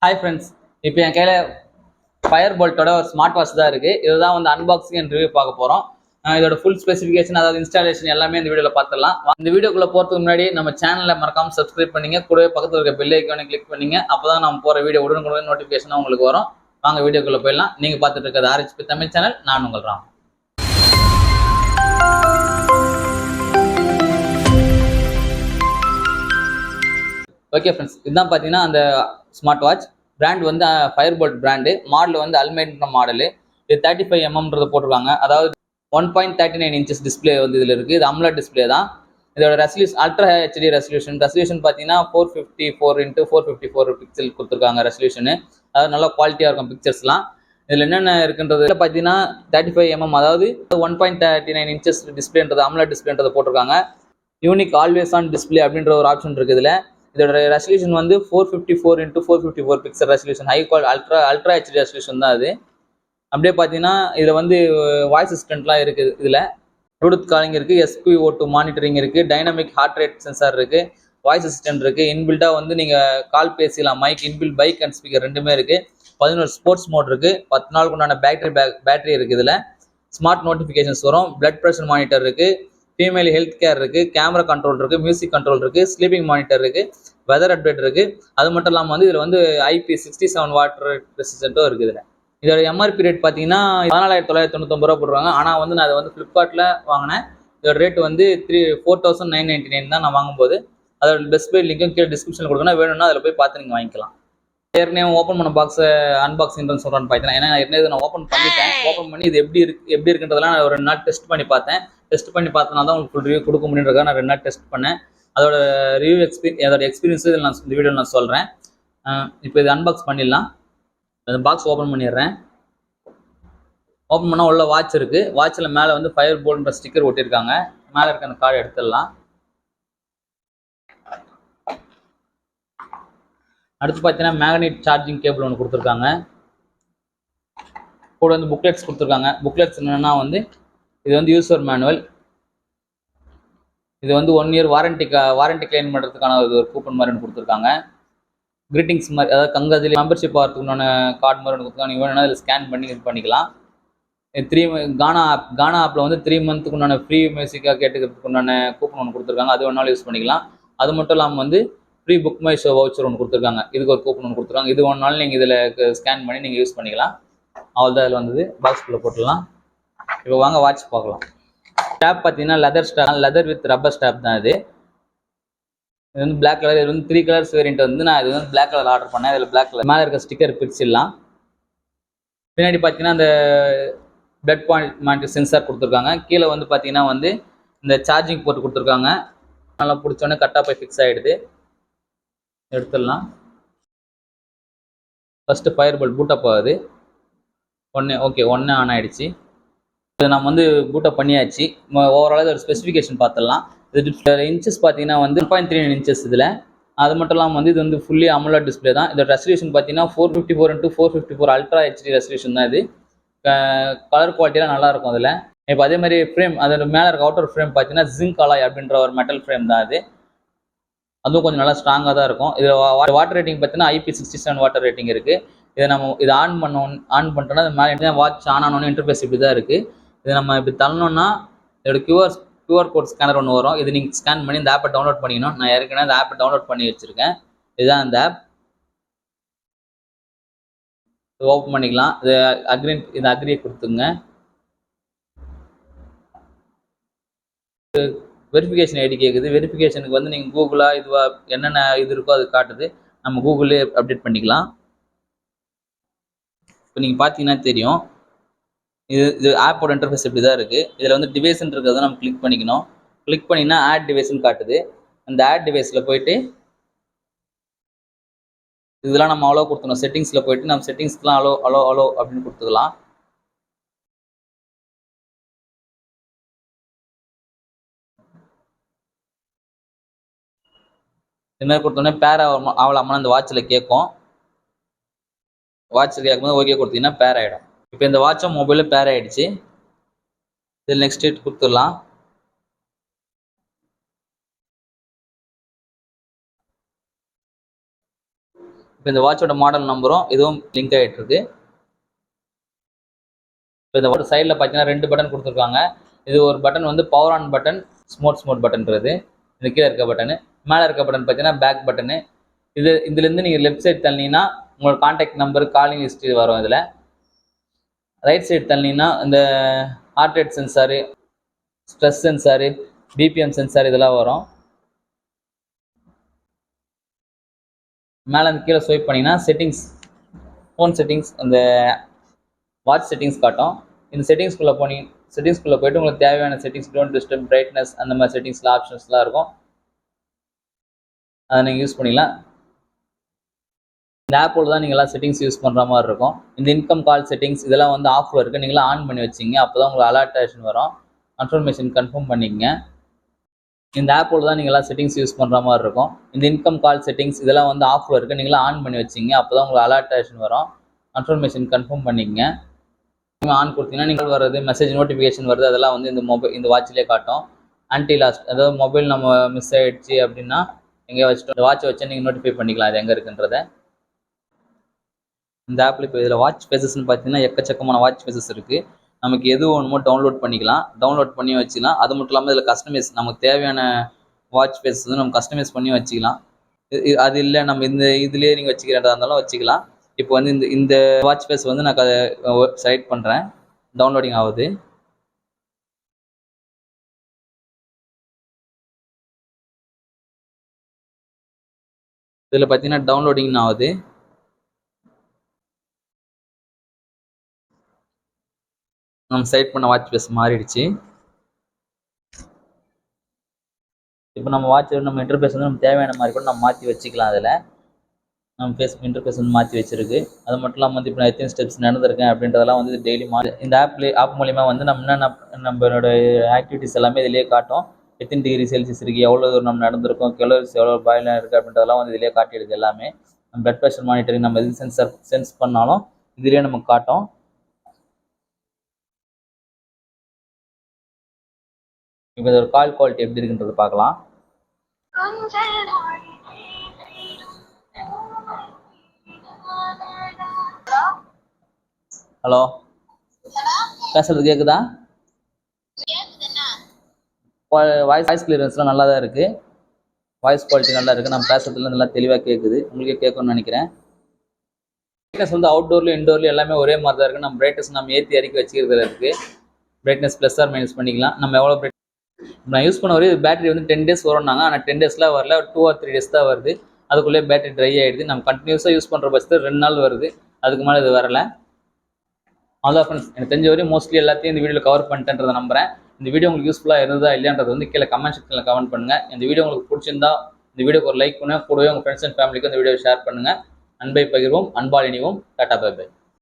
Hi friends, இப்போ என் கையில Fire-Boltt ஒரு ஸ்மார்ட் வாட்ச் தான் இருக்கு. இதுதான் வந்து அன்பாக்சிங் அண்ட் ரிவ்யூ பார்க்க போறோம். இதோட ஃபுல் ஸ்பெசிஃபிகேஷன் அதாவது இன்ஸ்டாலேஷன் எல்லாமே இந்த வீடியோல பார்த்துடலாம். இந்த வீடியோக்குள்ள போறதுக்கு முன்னாடி நம்ம சேனலை மறக்காம சப்ஸ்கிரைப் பண்ணீங்க, கூடவே பக்கத்துல இருக்க பெல் ஐகானை கிளிக் பண்ணீங்க. அப்பதான் நம்ம போற வீடியோ உடனுக்குடன் நோட்டிஃபிகேஷன் உங்களுக்கு வரும். வாங்க வீடியோக்குள்ள போயிடலாம். நீங்க பார்த்துட்டு இருக்கிறது RHP தமிழ் சேனல். நான் உங்கள் ராம். ஓகே ஃப்ரெண்ட்ஸ், இதுதான் பார்த்தீங்கன்னா அந்த ஸ்மார்ட் வாட்ச். பிராண்ட் வந்து Fire-Boltt பிராண்டு. மாடல் வந்து அல்மைன்ற மாடலு. இது 35mm போட்டிருக்காங்க. அதாவது 1.39 இன்ச்சஸ் டிஸ்பிளே வந்து இதில் இருக்குது. இது AMOLED டிஸ்பிளே தான். இதோட ரெசல்யூஷன் அல்ட்ரா HD ரெசல்யூஷன் பார்த்தீங்கன்னா 454x454 பிக்சல் கொடுத்துருக்காங்க ரெசல்யூஷனு. அதாவது நல்லா குவாலிட்டியாக இருக்கும் பிக்சர்ஸ்லாம். இதில் என்னென்ன இருக்குன்றது பார்த்தீங்கன்னா 35mm, அதாவது 1.39 இன்ச்சஸ் டிஸ்பிளேன்றது AMOLED டிஸ்பிளேன்றதை போட்டிருக்காங்க. யூனிக் ஆல்வேஸ் ஆன் டிஸ்பிளே அப்படின்ற ஒரு ஆப்ஷன் இருக்குது இதில். இதோட ரெசல்யூஷன் வந்து 454x454 pixel resolution, high quality ultra HD resolution தான் அது. அப்படியே பார்த்தீங்கன்னா இதில் வந்து வாய்ஸ் அசிஸ்டன்ட்லாம் இருக்குது. இதில் ப்ளூடூத் காலிங் இருக்குது, SpO2 மானிட்டரிங் இருக்குது, டைனமிக் ஹார்ட் ரேட் சென்சார் இருக்குது, வாய்ஸ் அசிஸ்டன்ட் இருக்குது. இன்பில்டாக வந்து நீங்கள் கால் பேசலாம், மைக் இன்பில்ட், பைக் அண்ட் ஸ்பீக்கர் ரெண்டுமே இருக்குது. 11 ஸ்போர்ட்ஸ் மோட் இருக்குது. 10 நாளுக்கு உண்டான பேட்டரி இருக்குது. இதில் ஸ்மார்ட் நோட்டிஃபிகேஷன்ஸ் வரும். பிளட் ப்ரெஷர் மானிட்டர் இருக்குது, ஃபீமேல் ஹெல்த் கேர் இருக்குது, கேமரா கண்ட்ரோல் இருக்குது, மியூசிக் கண்ட்ரோல் இருக்குது, ஸ்லீப்பிங் மானிட்டர் இருக்குது, வெதர் அப்டேட் இருக்குது. அது மட்டும் இல்லாமல் வந்து இதில் வந்து IP67 வாட்டர் ரெசிஸ்டன்ட்டும் இருக்குது. இதில் இதோட MRP ரேட் பார்த்தீங்கன்னா 14,999 போடுறாங்க. ஆனால் வந்து நான் அதை வந்து ஃப்ளிப்கார்ட்டில் வாங்கினேன். இதோட ரேட் வந்து 4,999 தான் நான் வாங்கும்போது. அதோட பெஸ்ட் பை லிங்க்கும் கீழே டிஸ்கிரிப்ஷனில் கொடுக்கணும். வேணும்னா அதில் போய் பார்த்து நீங்கள் வாங்கிக்கலாம். ஏற்கனவே ஓப்பன் பண்ண பாக்ஸை அன்பாக்சிங்னு சொல்கிறான்னு பார்த்தேன். ஏன்னா ஏற்கனவே நான் ஓப்பன் பண்ணிட்டேன். ஓப்பன் பண்ணி இது எப்படி இருக்குன்றதெல்லாம் நான் ஒரு 2 நாள் டெஸ்ட் பண்ணி பார்த்தேன். டெஸ்ட் பண்ணி பார்த்தனால தான் உங்களுக்கு ஃபுல் ரிவ்யூ கொடுக்க முடியுன்றதுக்காக நான் 2 நாள் டெஸ்ட் பண்ணேன். அதோட அதோட எக்ஸ்பீரியன்ஸு இதில் நான் இந்த வீடியோவில் நான் சொல்கிறேன். இப்போ இது அன்பாக்ஸ் பண்ணிடலாம். அந்த பாக்ஸ் ஓப்பன் பண்ணிடுறேன். ஓப்பன் பண்ணால் உள்ள வாட்ச் இருக்குது. வாட்சில் மேலே வந்து Fire-Bolttன்ற ஸ்டிக்கர் ஒட்டியிருக்காங்க. மேலே இருக்க அந்த கார்டு எடுத்துடலாம். அடுத்து பார்த்தீங்கன்னா மேக்னெட் சார்ஜிங் கேபிள் ஒன்று கொடுத்துருக்காங்க. கூட வந்து புக்லெட்ஸ் கொடுத்துருக்காங்க. புக்லெட்ஸ் என்னென்னா வந்து இது வந்து யூசர் மேனுவல். இது வந்து 1 இயர் வாரண்டி கிளைம் பண்ணுறதுக்கான ஒரு கூப்பன் மாதிரி ஒன்று கொடுத்துருக்காங்க. கிரீட்டிங்ஸ் மாதிரி, அதாவது கங்கதில் மெம்பர்ஷிப் ஆகிறதுக்குண்டான கார்டு மாதிரி ஒன்று கொடுத்துருக்காங்க. நீங்கள் வேணும்னா இதில் ஸ்கேன் பண்ணி இது பண்ணிக்கலாம். கானா ஆப்பில் வந்து 3 மந்த்துக்கு உண்டான ஃப்ரீ மியூசிக்காக கேட்டுக்கிறதுக்கு உண்டான கூப்பன் ஒன்று கொடுத்துருக்காங்க. அது வேணாலும் யூஸ் பண்ணிக்கலாம். அது மட்டும் இல்லாமல் வந்து free book my show voucher ஒன்று கொடுத்துருக்காங்க. இதுக்கு ஒரு கூப்பன் ஒன்று கொடுத்துருக்காங்க. இது ஒன்றாலும் நீங்கள் இதில் ஸ்கேன் பண்ணி நீங்கள் யூஸ் பண்ணிக்கலாம். அவ்வளோதான் இதில் வந்தது. பாக்ஸ்குள்ளே போட்டுடலாம். இப்போ வாங்க வாட்ச் பார்க்கலாம். ஸ்டாப் பார்த்தீங்கன்னா லெதர் வித் ரப்பர் ஸ்டாப் தான் இது. இது வந்து பிளாக் கலர். இது வந்து 3 கலர்ஸ் வேரியன்ட் வந்து நான் இது வந்து பிளாக் கலர் ஆர்டர் பண்ணேன். இதில் பிளாக் கலர் மேலே இருக்க ஸ்டிக்கர் பிரிச்சிடலாம். பின்னாடி பார்த்தீங்கன்னா இந்த பிளட் பாயிண்ட் சென்சார் கொடுத்துருக்காங்க. கீழே வந்து பார்த்தீங்கன்னா வந்து இந்த சார்ஜிங் போட்டு கொடுத்துருக்காங்க. நல்லா பிடிச்சோன்னே கரெக்டாக போய் ஃபிக்ஸ் ஆகிடுது. எடுத்துடலாம். ஃபஸ்ட்டு Fire-Boltt பூட்டப் ஆகுது. ஒன்று ஆன் ஆகிடுச்சு. இது நம்ம வந்து பூட்டப் பண்ணியாச்சு. ஓவரால் ஒரு ஸ்பெசிஃபிகேஷன் பார்த்துடலாம். இது இன்ச்சஸ் பார்த்தீங்கன்னா வந்து 1.39 இன்ச்சஸ் இதில். அது மட்டும் இல்லாமல் வந்து இது வந்து ஃபுல்லி AMOLED டிஸ்பிளே தான். இதோட ரெசல்யூஷன் பார்த்தீங்கன்னா 454x454 அல்ட்ரா HD ரெசல்யூஷன் தான். இது கலர் குவாலிட்டிலாம் நல்லாயிருக்கும் அதில். இப்போ அதே மாதிரி ஃப்ரேம், அதோட மேலே இருக்க அவுட்டர் ஃப்ரேம் பார்த்தீங்கன்னா ஜிங்க் அலாய் அப்படின்ற ஒரு மெட்டல் ஃப்ரேம் தான் அது. அதுவும் கொஞ்சம் நல்லா ஸ்ட்ராங்காக தான் இருக்கும். இது வாட்டர் ரேட்டிங் பார்த்தீங்கன்னா IP67 வாட்டர் ரேட்டிங் இருக்குது. இதை ஆன் பண்ணிட்டோம்னா அது மேலே வாட்ச் ஆன் ஆனோன்னு இன்டர்ஃபேஸ் இப்படி தான் இருக்குது. இதை நம்ம இப்படி தள்ளணும்னா இதோட QR கோட் ஸ்கேனர் ஒன்று வரும். இது நீங்கள் ஸ்கேன் பண்ணி இந்த ஆப்பை டவுன்லோட் பண்ணிக்கணும். நான் ஏற்கனவே இந்த ஆப்பை டவுன்லோட் பண்ணி வச்சுருக்கேன். இதுதான் இந்த ஆப். ஓப்பன் பண்ணிக்கலாம். இது அக்ரியை கொடுத்துங்க. வெரிஃபிகேஷன் ஐடி கேட்குது. வெரிஃபிகேஷனுக்கு வந்து நீங்கள் கூகுளாக என்னென்ன இது இருக்கோ அது காட்டுது. நம்ம கூகுள்லேயே அப்டேட் பண்ணிக்கலாம். இப்போ நீங்கள் பார்த்தீங்கன்னா தெரியும். இது ஆப்போட இன்டர்ஃபேஸ் இப்படி தான் இருக்குது. இதில் வந்து டிவைஸ்ன்னு இருக்கிறத நம்ம கிளிக் பண்ணிக்கணும். கிளிக் பண்ணிங்கன்னா ஆட் டிவைஸ்ன்னு காட்டுது. அந்த ஆட் டிவைஸில் போயிட்டு இதெல்லாம் நம்ம அலோ கொடுத்துக்கணும். செட்டிங்ஸில் போயிட்டு நம்ம செட்டிங்ஸ்க்குலாம் அலோ அப்படின்னு கொடுத்துக்கலாம். இது மாதிரி கொடுத்தோன்னே பேர் ஆகலாமா அந்த வாட்சில் கேட்கும். வாட்சில் கேட்கும்போது ஓகே கொடுத்தீங்கன்னா பேர் ஆகிடும். இப்போ இந்த வாட்சும் மொபைலில் பேர் ஆகிடுச்சு. இதில் நெக்ஸ்ட் டேட் கொடுத்துடலாம். இப்போ இந்த வாட்சோட மாடல் நம்பரும் இதுவும் லிங்க் ஆகிட்டு இருக்கு. இப்போ இந்த ஒரு சைடில் பார்த்தீங்கன்னா 2 பட்டன் கொடுத்துருக்காங்க. இது ஒரு பட்டன் வந்து பவர் ஆன் பட்டன், ஸ்மோட் பட்டன்றது. இது கீழே இருக்க பட்டனு. மேலே இருக்க பட்டன் பார்த்தீங்கன்னா பேக் பட்டனு. இதுலேருந்து நீங்கள் லெஃப்ட் சைடு தள்ளினீங்கன்னா உங்களோட கான்டாக்ட் நம்பர், காலிங் ஹிஸ்ட்ரி வரும். இதில் ரைட் சைடு தள்ளினீங்கன்னா இந்த heart rate sensor, stress sensor, BPM sensor இதெல்லாம் வரும். மேலே அந்த கீழே ஸ்வைப் பண்ணிங்கன்னா செட்டிங்ஸ், ஃபோன் செட்டிங்ஸ், அந்த வாட்ச் செட்டிங்ஸ் காட்டும். இந்த செட்டிங்ஸ்குள்ளே போயிட்டு உங்களுக்கு தேவையான செட்டிங்ஸ், டோன்ட் டிஸ்டர்ப், பிரைட்னஸ், அந்த மாதிரி செட்டிங்ஸ்லாம் ஆப்ஷன்ஸ்லாம் இருக்கும். அதை நீங்கள் யூஸ் பண்ணிக்கலாம். இந்த ஆப்போட தான் நீங்கள் எல்லாம் செட்டிங்ஸ் யூஸ் பண்ணுற மாதிரி இருக்கும். இந்த இன்கம் கால் செட்டிங்ஸ் இதெல்லாம் வந்து ஆஃபில் இருக்குது. நீங்களாம் ஆன் பண்ணி வச்சிங்க. அப்போ தான் உங்களுக்கு அலர்டேஷன் வரும். கன்ஃபர்மேஷன் கன்ஃபார்ம் பண்ணிக்கங்க. இந்த ஆப்போட தான் நீங்கள் எல்லாம் செட்டிங்ஸ் யூஸ் பண்ணுற மாதிரி இருக்கும். இந்த இன்கம் கால் செட்டிங்ஸ் இதெல்லாம் வந்து ஆஃபில் இருக்குது. நீங்களாம் ஆன் பண்ணி வச்சிங்க. அப்போ தான் உங்களுக்கு அலர்டேஷன் வரும். கன்ஃபர்மேஷன் கன்ஃபார்ம் பண்ணிக்கங்க. நீங்கள் ஆன் கொடுத்தீங்கன்னா நீங்கள் வர்றது மெசேஜ், நோட்டிஃபிகேஷன் வருது, அதெல்லாம் வந்து இந்த வாட்சிலே காட்டும். ஆன்டி லாஸ்ட், அதாவது மொபைல் நம்ம மிஸ் ஆகிடுச்சு அப்படின்னா எங்கேயோ வச்சுட்டு இந்த வாட்சை வச்சு நீங்கள் நோட்டிஃபை பண்ணிக்கலாம் அது எங்கே இருக்குன்றத. இந்த ஆப்பில் இப்போ இதில் வாட்ச் ஃபேஸஸ்ன்னு பார்த்தீங்கன்னா எக்கச்சக்கமான வாட்ச் ஃபேஸஸ் இருக்குது. நமக்கு எது ஒன்றுமோ டவுன்லோட் பண்ணிக்கலாம். டவுன்லோட் பண்ணி வச்சுக்கலாம். அது மட்டும் இல்லாமல் இதில் கஸ்டமைஸ், நமக்கு தேவையான வாட்ச் ஃபேஸஸ் வந்து நம்ம கஸ்டமைஸ் பண்ணி வச்சுக்கலாம். அது இல்லை நம்ம இந்த இதுலேயே நீங்கள் வச்சுக்கிறதா இருந்தாலும் வச்சுக்கலாம். இப்போ வந்து இந்த வாட்ச் ஃபேஸ் வந்து நான் செலக்ட் பண்ணுறேன். டவுன்லோடிங் ஆகுது. இதில் பார்த்தீங்கன்னா டவுன்லோடிங் ஆகுது. நம்ம செலக்ட் பண்ண வாட்ச் ஃபேஸ் மாறிடுச்சு. இப்போ நம்ம வாட்ச் நம்ம இன்டர்ஃபேஸ் வந்து நம்ம தேவையான மாதிரி கூட நம்ம மாற்றி வச்சுக்கலாம். அதில் நம்ம ஃபேஸ் இன்டர்ஃபேஸ் வந்து மாற்றி வச்சிருக்கு. அது மட்டும் இல்லாமல் வந்து இப்போ நான் எத்தனை ஸ்டெப்ஸ் நடந்திருக்கேன் அப்படின்றதெல்லாம் வந்து டெய்லி இந்த ஆப் மூலிமா வந்து நம்மளோட ஆக்டிவிட்டிஸ் எல்லாமே இதிலேயே காட்டும். எத்தனை டிகிரி செல்சியஸ் இருக்குது, எவ்வளோ தூரம் நம்ம நடந்திருக்கோம், கலோரிஸ் எவ்வளோ பாயிலாக இருக்குது அப்படின்றதெல்லாம் வந்து இதிலேயே காட்டிடுது எல்லாமே. நம்ம பிளட் ப்ரெஷர் மானிட்டரிங் நம்ம எது சென்ஸ் பண்ணாலும் இதிலேயே நமக்கு காட்டும். இப்போ இதோட கால் குவாலிட்டி எப்படி இருக்குன்றது பார்க்கலாம். ஹலோ, பேசுறது கேக்குதா? வாய்ஸ் கிளியரன்ஸ்லாம் நல்லா தான் இருக்குது. வாய்ஸ் குவாலிட்டி நல்லா இருக்குது. நம்ம பேசுறதுல நல்லா தெளிவாக கேட்குது. உங்களுக்கே கேட்கணும்னு நினைக்கிறேன். பிரைட்னஸ் வந்து அவுட்டோர்லையும் இன்டோர்லையும் எல்லாமே ஒரே மாதிரி தான் இருக்குது. நம்ம பிரைட்னஸ் நம்ம ஏற்றி இறக்கி வச்சுக்கிறதுல இருக்குது. பிரைட்னஸ் ப்ளஸ் ஆர் மைனஸ் பண்ணிக்கலாம். நம்ம எவ்வளோ நான் யூஸ் பண்ண வரையும் பேட்டரி வந்து 10 days வரும்னாங்க. ஆனால் 10 daysலாம் வரல. 2 or 3 days தான் வருது. அதுக்குள்ளே பேட்டரி ட்ரை ஆகிடுது. நம்ம கண்டினியூஸாக யூஸ் பண்ணுற பட்சத்தில் 2 நாள் வருது. அதுக்கு மேலே இது வரலை. அதான் ஃப்ரெண்ட்ஸ், எனக்கு தெரிஞ்ச வரையும் மோஸ்ட்லி எல்லாத்தையும் இந்த வீடியோவில் கவர் பண்ணிட்டேன்றதை நம்புறேன். இந்த வீடியோ உங்களுக்கு யூஸ்ஃபுல்லாக இருந்ததா இல்லையான்றது வந்து கீழே கமெண்ட் செக்ஷனில் கமெண்ட் பண்ணுங்கள். இந்த வீடியோ உங்களுக்கு பிடிச்சிருந்தா இந்த வீடியோக்கு ஒரு லைக் பண்ணுங்கள். கூடவே உங்கள் ஃப்ரெண்ட்ஸ் அண்ட் ஃபேமிலிக்கு இந்த வீடியோ ஷேர் பண்ணுங்கள். அன்பை பகிர்வோம், அன்பால் இணைவோம். Tata bye by.